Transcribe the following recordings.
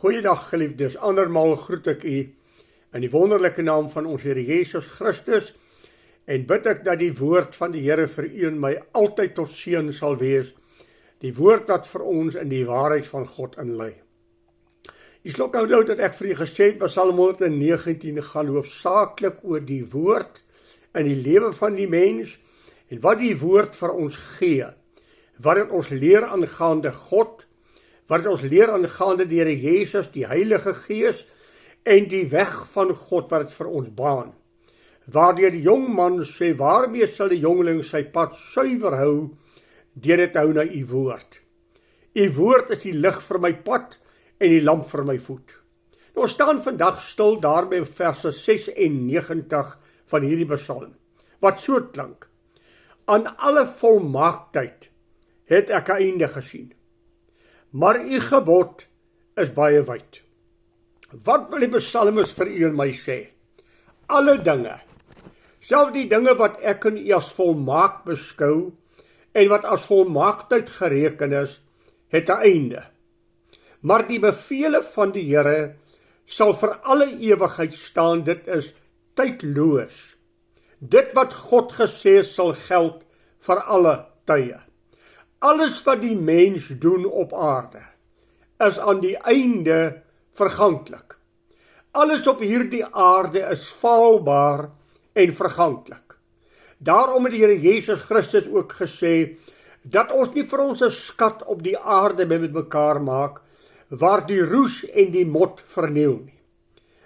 Goeiedag geliefdes, andermaal groet ek u in die wonderlike naam van ons Here Jesus Christus en bid ek dat die woord van die Here vir u en my altyd tot seën sal wees, die woord wat vir ons in die waarheid van God inlei. Jy sal onthou dat ek vir u gesê het, Psalm 119 gaan hoofsaaklik oor die woord in die lewe van die mens en wat die woord vir ons gee, wat het ons leer aangaande God, wat ons leer aangaande die Here Jesus, die Heilige Gees en die weg van God wat het vir ons baan. Waardeur die jong man sê, waarmee sal die jongeling sy pad suiwer hou, deur dit hou na u woord. U woord is die lig vir my pad en die lamp vir my voet. Nou, ons staan vandag stil daar by verse 96 van hierdie Psalm, wat so klink: aan alle volmaaktheid het ek 'n einde gesien, maar u gebod is baie wyd. Wat wil die psalmis vir u en my sê? Alle dinge, selfs die dinge wat ek en u as volmaak beskou en wat as volmaaktheid gereken is, het 'n einde. Maar die bevele van die Here sal vir alle ewigheid staan, dit is tydloos. Dit wat God gesê sal geld vir alle tye. Alles wat die mens doen op aarde is aan die einde verganklik. Alles op hierdie aarde is faalbaar en verganklik. Daarom het die Here Jesus Christus ook gesê dat ons nie vir ons 'n skat op die aarde met mekaar maak waar die roes en die mot verniel nie,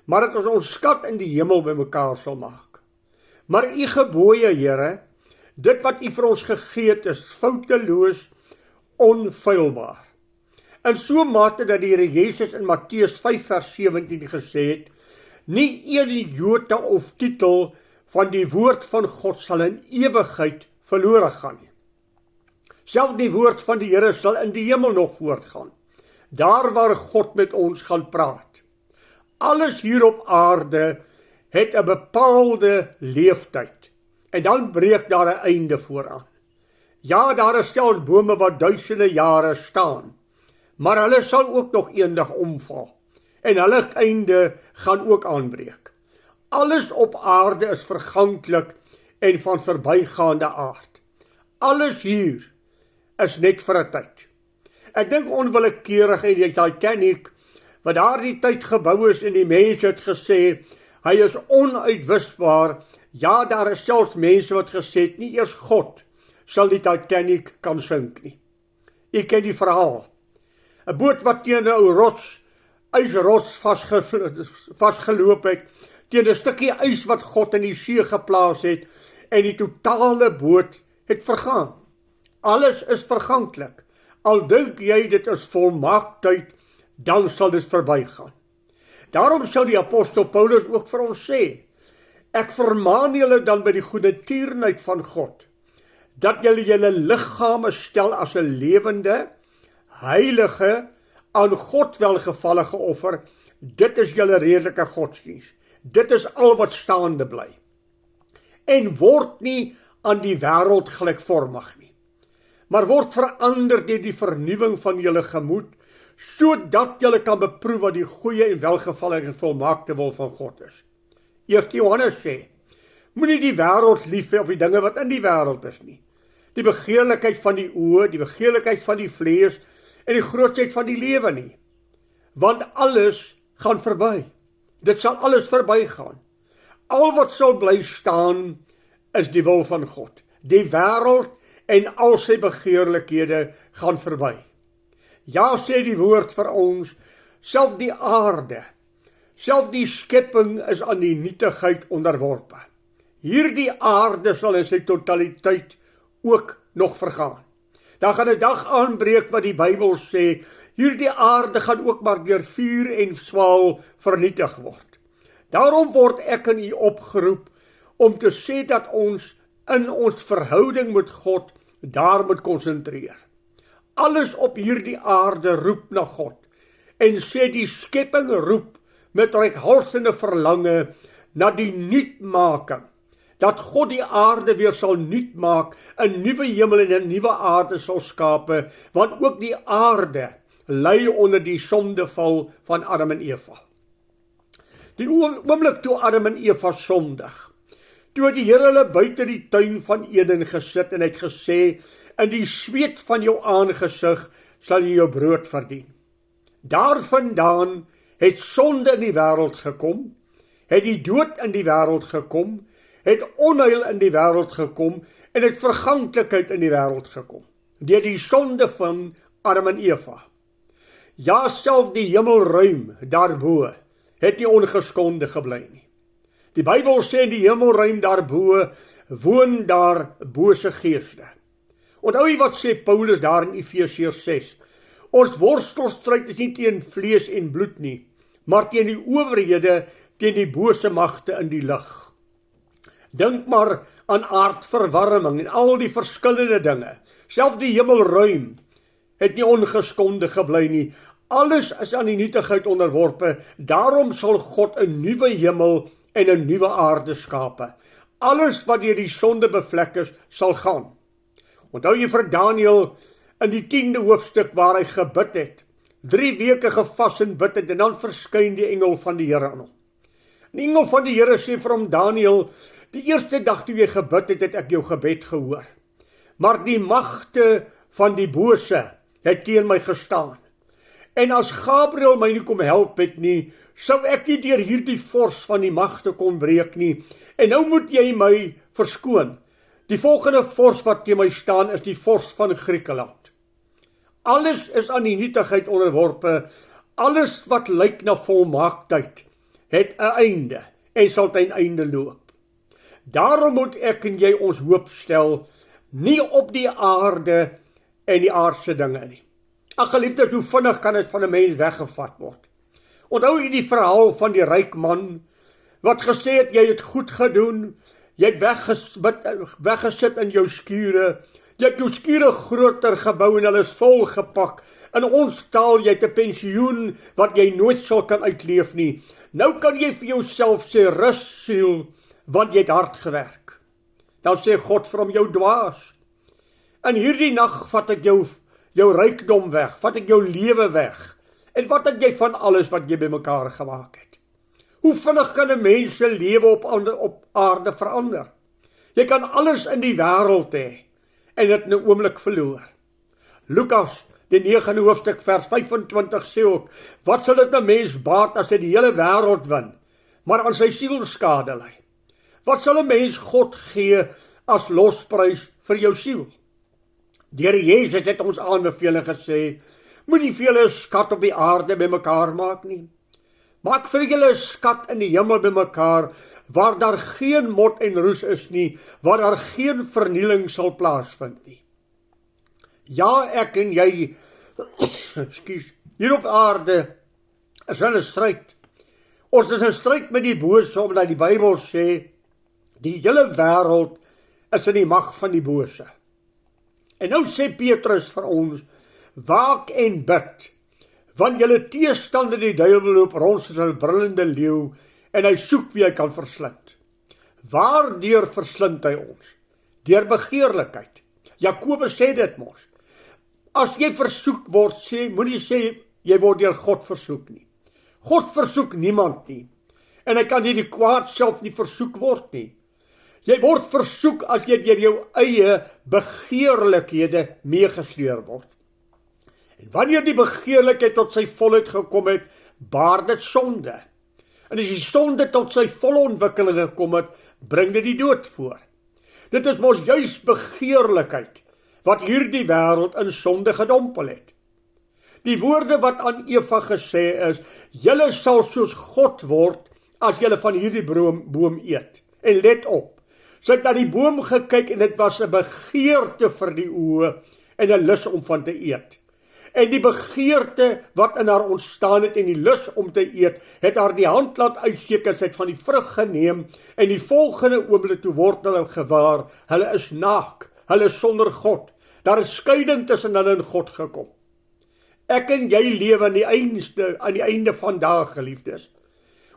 maar dat ons ons skat in die hemel by mekaar sal maak. Maar u gebooie, Here, dit wat u vir ons gegee het, is fouteloos, onfeilbaar. In so mate dat die Here Jesus in Matteus 5 vers 17 gesê het, nie een jota of titel van die woord van God sal in ewigheid verlore gaan nie. Selfs die woord van die Here sal in die hemel nog voortgaan, daar waar God met ons gaan praat. Alles hier op aarde het 'n bepaalde leeftyd, en dan breek daar 'n einde vooraan. Ja, daar is selfs bome wat duisende jare staan, maar hulle sal ook nog eendag omval, en hulle einde gaan ook aanbreek. Alles op aarde is verganklik en van verbygaande aard. Alles hier is net vir 'n tyd. Ek dink onwillekeurig en die Titanic, wat daardie tyd gebou is en die mense het gesê, hy is onuitwisbaar. Ja, daar is selfs mense wat gesê het, nie eers God sal die Titanic kan sink nie. U ken die verhaal. 'n boot wat teen 'n ou ysrots vasgeloop het, teen 'n stukkie ys wat God in die see geplaas het, en die totale boot het vergaan. Alles is verganklik. Al dink jy dit is volmaaktheid, dan sal dit verbygaan. Daarom sal die apostel Paulus ook vir ons sê, ek vermaan julle dan by die goedertierenheid van God, dat julle liggame stel as 'n lewende, heilige, aan God welgevallige offer. Dit is julle redelike godsdiens. Dit is al wat staande bly. En word nie aan die wêreld gelykvormig nie, maar word verander deur die vernuwing van julle gemoed, sodat julle kan beproef wat die goeie en welgevallige en volmaakte wil van God is. 1 Johannes sê, moenie die wêreld lief hê of die dinge wat in die wêreld is nie. Die begeerlikheid van die oë, die begeerlikheid van die vlees en die grootsheid van die lewe nie. Want alles gaan verby. Dit sal alles verbygaan. Al wat sal bly staan is die wil van God. Die wêreld en al sy begeerlikhede gaan verby. Ja, sê die woord vir ons, self die aarde, self die skepping is aan die nietigheid onderworpe. Hierdie aarde sal in sy totaliteit ook nog vergaan. Daar gaan 'n dag aanbreek wat die Bybel sê, hierdie aarde gaan ook maar deur vuur en swaal vernietig word. Daarom word ek en u opgeroep om te sê dat ons in ons verhouding met God daar moet konsentreer. Alles op hierdie aarde roep na God, en sê die skepping roep met reikhalsende verlange na die nuutmaking, dat God die aarde weer sal nuut maak, 'n nuwe hemel en 'n nuwe aarde sal skape, want ook die aarde ly onder die sondeval van Adam en Eva. Die oomblik toe Adam en Eva sondig, toe het die Here hulle buite die tuin van Eden gesit en het gesê, in die sweet van jou aangesig sal jy jou brood verdien. Daarvandaan het sonde in die wêreld gekom, het die dood in die wêreld gekom, het onheil in die wêreld gekom en het verganklikheid in die wêreld gekom, deur die sonde van Adam en Eva. Ja, self die hemelruim daarbo het nie ongeskonde gebly nie. Die Bybel sê in die hemelruim daarbo woon daar bose geeste. Onthou jy wat sê Paulus daar in Efesiërs 6? Ons worstelstryd is nie teen vlees en bloed nie, maar teen die owerhede, teen die bose magte in die lig. Dink maar aan aardverwarming en al die verskillende dinge. Self die hemelruim het nie ongeskonde gebly nie. Alles is aan die nietigheid onderworpe. Daarom sal God 'n nuwe hemel en 'n nuwe aarde skape. Alles wat deur die sonde bevlek is, sal gaan. Onthou jy vir Daniël in die 10de hoofstuk waar hy gebid het, 3 weke gevas en bid het, en dan verskyn die engel van die Here aan hom. Die engel van die Here sê vir hom, Daniël, die eerste dag toe jy gebid het, het ek jou gebed gehoor. Maar die magte van die bose het teen my gestaan. En as Gabriël my nie kom help het nie, sou ek nie deur hierdie vors van die magte kon breek nie. En nou moet jy my verskoon. Die volgende vors wat teen my staan is die vors van Griekeland. Alles is aan die nietigheid onderworpe. Alles wat lyk na volmaaktheid het 'n einde en sal ten einde loop. Daarom moet ek en jy ons hoop stel, nie op die aarde en die aardse dinge nie. Ag geliefdes, hoe vinnig kan dit van 'n mens weggevat word? Onthou jy die verhaal van die ryk man, wat gesê het, jy het goed gedoen, jy het weggesit in jou skure, jy het jou skure groter gebou en hulle is vol gepak, in ons taal, jy het 'n pensioen wat jy nooit sal kan uitleef nie. Nou kan jy vir jouself sê, rus siel, want jy het hard gewerk. Dan sê God vir hom, jou dwaas, in hierdie nag vat ek jou rykdom weg, vat ek jou lewe weg, en wat het jy van alles wat jy bymekaar gemaak het? Hoe vinnig kan 'n mens se lewe op aarde verander? Jy kan alles in die wêreld hê, en dit in 'n oomblik verloor. Lukas, die 9de hoofstuk, vers 25 sê ook, wat sal dit 'n mens baat as hy die hele wêreld win, maar aan sy siel skade ly? Wat sal 'n mens God gee as losprys vir jou siel? Deur Jesus het ons aanbeveling gesê, moenie vir julle 'n skat op die aarde bymekaar maak nie. Maak vir julle 'n skat in die hemel bymekaar, waar daar geen mot en roes is nie, waar daar geen vernieling sal plaasvind nie. Ja, ek en jy, hier op aarde is in 'n stryd. Ons is in stryd met die bose, omdat die Bybel sê, die hele wêreld is in die mag van die bose. En nou sê Petrus vir ons, waak en bid, want julle teestander die duiwel loop rond soos 'n brullende leeu, en hy soek wie hy kan verslind. Waardeur verslind hy ons? Deur begeerlikheid. Jakobus sê dit mos. As jy versoek word, moenie sê jy word deur God versoek nie. God versoek niemand nie. En hy kan nie die kwaad self nie versoek word nie. Jy word versoek as jy deur jou eie begeerlikhede meegesleur word. En wanneer die begeerlikheid tot sy volheid gekom het, baar dit sonde. En as die sonde tot sy volle ontwikkeling gekom het, bring dit die dood voor. Dit is mos juis begeerlikheid wat hierdie wêreld in sonde gedompel het. Die woorde wat aan Eva gesê is, julle sal soos God word as julle van hierdie boom eet. En let op, sy het na die boom gekyk en dit was 'n begeerte vir die oë en 'n lus om van te eet. En die begeerte wat in haar ontstaan het en die lus om te eet, het haar die hand laat uitsteek en sy het van die vrug geneem, en die volgende oomblik toe word hulle gewaar, hulle is naak, hulle is sonder God, daar is skeiding tussen hulle en God gekom. Ek en jy lewe aan die einde van dae, geliefdes.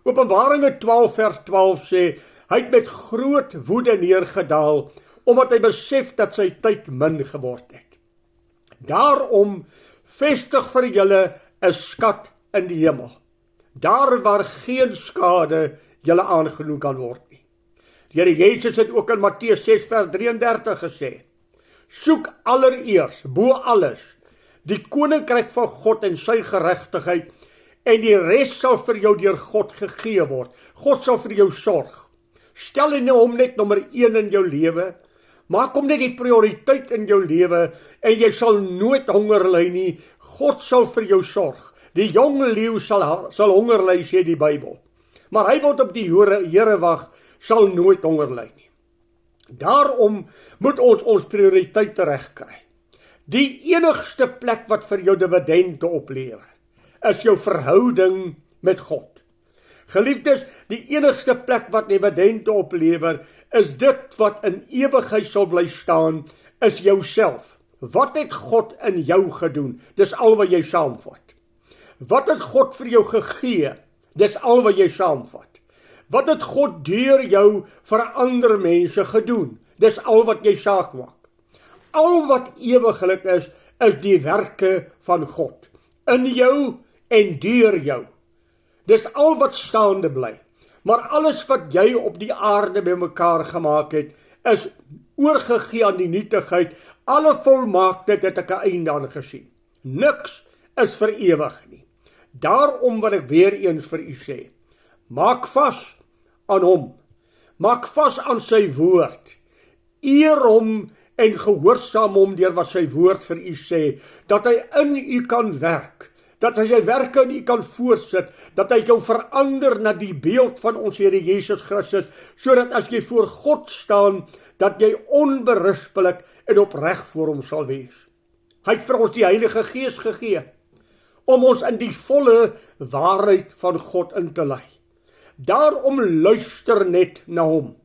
Openbaringe 12 vers 12 sê, hy het met groot woede neergedaal, omdat hy besef dat sy tyd min geword het. Daarom vestig vir julle 'n skat in die hemel, daar waar geen skade julle aangedoen kan word nie. Die Here Jesus het ook in Matteus 6 vers 33 gesê, soek allereers, bo alles, die koninkryk van God en sy geregtigheid, en die res sal vir jou deur God gegee word. God sal vir jou sorg. Stel hom net nommer 1 in jou lewe, maak hom net die prioriteit in jou lewe, en jy sal nooit honger ly nie. God sal vir jou sorg. Die jong leeu sal honger ly, sê die Bybel. Maar hy wat op die Here wag, sal nooit honger ly nie. Daarom moet ons prioriteite regkry. Die enigste plek wat vir jou dividende oplewer, is jou verhouding met God. Geliefdes, die enigste plek wat dividende oplewer, is dit wat in ewigheid sal bly staan, is jouself. Wat het God in jou gedoen? Dis al wat jy saamvat. Wat het God vir jou gegee? Dis al wat jy saamvat. Wat het God deur jou vir ander mense gedoen? Dis al wat jy saak maak. Al wat ewiglik is die werke van God. In jou en deur jou. Dis al wat staande bly. Maar alles wat jy op die aarde bymekaar gemaak het, is oorgegee aan die nietigheid. Alle volmaaktheid het ek 'n einde aan gesien. Niks is vir ewig nie. Daarom wil ek weer eens vir u sê, maak vas aan hom. Maak vas aan sy woord. Eer hom en gehoorsaam hom deur wat sy woord vir u sê, dat hy in u kan werk, dat hy sy werke in u kan voortsit, dat hy jou verander na die beeld van ons Here Jesus Christus, sodat as jy voor God staan, dat jy onberispelik en opreg voor hom sal wees. Hy het vir ons die Heilige Gees gegee, om ons in die volle waarheid van God in te lei. Daarom luister net na hom.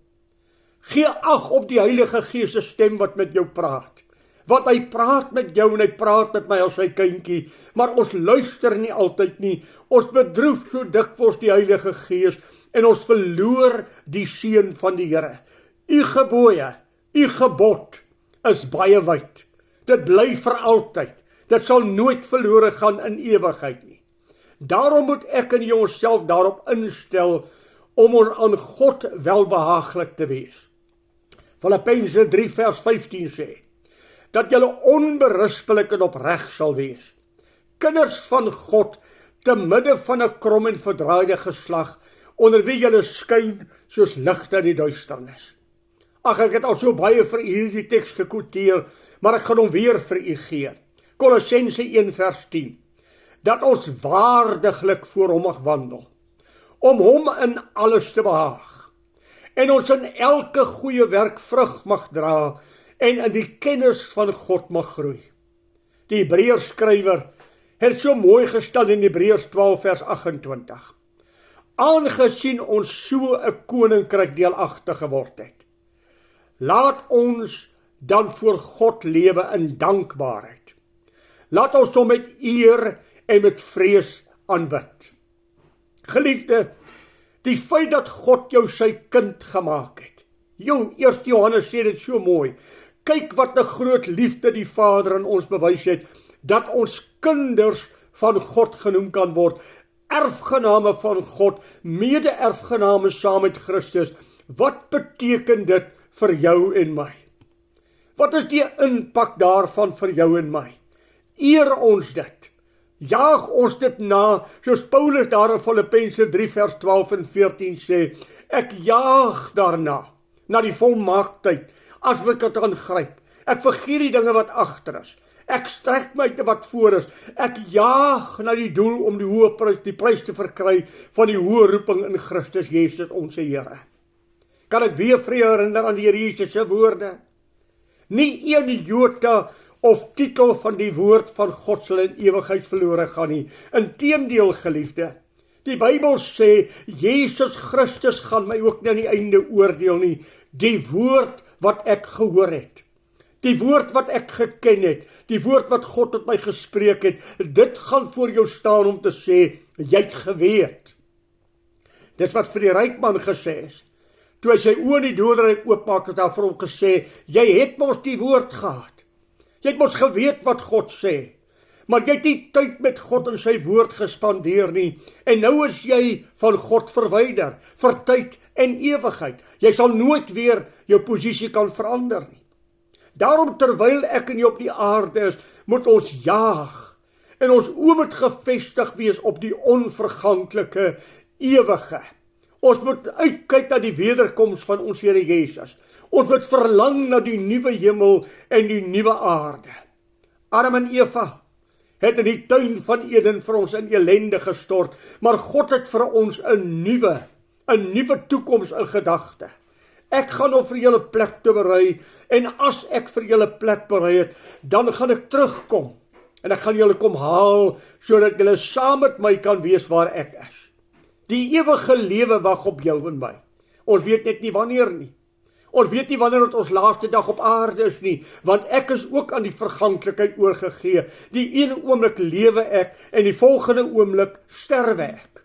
Gee ag op die Heilige Gees se stem wat met jou praat. Want hy praat met jou en hy praat met my as sy kindjie, maar ons luister nie altyd nie. Ons bedroef so dikwels die Heilige Gees en ons verloor die seën van die Here. U gebooie, u gebod is baie wyd. Dit bly vir altyd. Dit sal nooit verlore gaan in ewigheid nie. Daarom moet ek en jy onsself daarop instel om aan God welbehaaglik te wees. Filippense 3 vers 15 sê, dat julle onberispelik en opreg sal wees. Kinders van God, te midde van 'n krom en verdraaide geslag, onder wie julle skyn soos ligte in die duisternis. Ag, ek het al so baie vir u hierdie teks gekwoteer, maar ek gaan hom weer vir u gee. Kolossense 1 vers 10, dat ons waardiglik voor hom mag wandel, om hom in alles te behaag, en ons in elke goeie werk vrug mag dra, en in die kennis van God mag groei. Die Hebreërs skrywer het so mooi gestel in Hebreërs 12 vers 28. Aangesien ons so 'n koninkryk deelagtig geword het, laat ons dan voor God lewe in dankbaarheid. Laat ons hom met eer en met vrees aanbid. Geliefde, die feit dat God jou sy kind gemaak het. 1 Johannes sê dit so mooi. Kyk wat 'n groot liefde die Vader aan ons bewys het, dat ons kinders van God genoem kan word, erfgename van God, mede-erfgename saam met Christus. Wat beteken dit vir jou en my? Wat is die impak daarvan vir jou en my? Eer ons dit? Jaag ons dit na, soos Paulus daar in Filippense 3 vers 12 en 14 sê, ek jaag daarna, na die volmaaktheid, as ek dit aangryp. Ek vergeet die dinge wat agter is. Ek strek my te wat voor is. Ek jaag na die doel om die hoë prys, die prys te verkry van die hoë roeping in Christus Jesus ons Here. Kan ek weer vir jou herinner aan die Here Jesus se woorde? Nie een jota of titel van die woord van God sal in ewigheid verlore gaan nie. Inteendeel, geliefde, die Bybel sê, Jesus Christus gaan my ook nie aan die einde oordeel nie. Die woord wat ek gehoor het, die woord wat ek geken het, die woord wat God tot my gespreek het, dit gaan voor jou staan om te sê, jy het geweet. Dis wat vir die ryk man gesê is. Toe hy sy oë in die doderyk oopmaak, het daar vir hom gesê, jy het mos die woord gehad. Jy het mos geweet wat God sê. maar jy het nie tyd met God en sy woord gespandeer nie, en nou is jy van God verwyder, vir tyd en ewigheid. Jy sal nooit weer jou posisie kan verander nie. Daarom terwyl ek en jy op die aarde is, moet ons jaag, en ons oë moet gefestig wees op die onverganklike, ewige. Ons moet uitkyk na die wederkoms van ons Here Jesus. Ons moet verlang na die nuwe hemel en die nuwe aarde. Adam en Eva het in die tuin van Eden vir ons in ellende gestort, maar God het vir ons 'n nuwe toekoms in gedagte. Ek gaan nou vir julle plek te berei, en as ek vir julle plek berei het, dan gaan ek terugkom, en ek gaan julle kom haal, sodat julle saam met my kan wees waar ek is. Die ewige lewe wag op jou en my. Ons weet net nie wanneer nie. Ons weet nie wanneer dit ons laaste dag op aarde is nie, want ek is ook aan die verganklikheid oorgegee. Die ene oomblik lewe ek, en die volgende oomblik sterwe ek.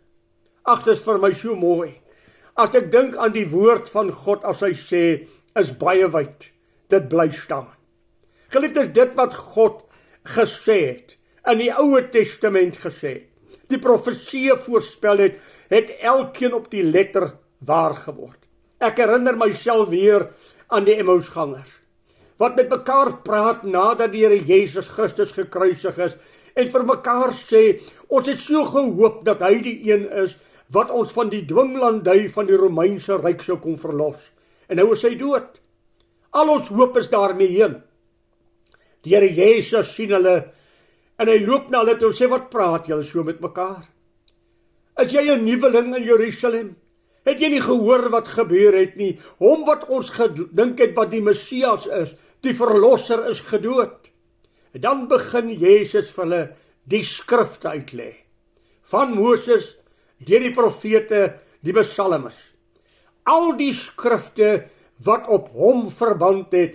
Ag, dit is vir my so mooi. As ek dink aan die woord van God, as hy sê, is baie wyd, dit bly staan. Geliefdes, dit wat God gesê het, in die Ou Testament gesê het, die profeseë voorspel het elkeen op die letter waar geword. Ek herinner myself weer aan die Emmausgangers, wat met mekaar praat nadat die Here Jesus Christus gekruisig is, en vir mekaar sê, ons het so gehoop dat hy die een is, wat ons van die dwinglandy van die Romeinse ryk sou kom verlos. En nou is hy dood. Al ons hoop is daarmee heen. Die Here Jesus sien hulle, en hy loop na hulle toe en sê, wat praat julle so met mekaar? Is jy 'n nuweling in Jerusalem? Het jy nie gehoor wat gebeur het nie? Hom wat ons gedink het wat die Messias is, die verlosser, is gedood. En dan begin Jesus vir hulle die skrifte uitlê. Van Moses, deur die profete, die psalmes. Al die skrifte wat op hom verband het,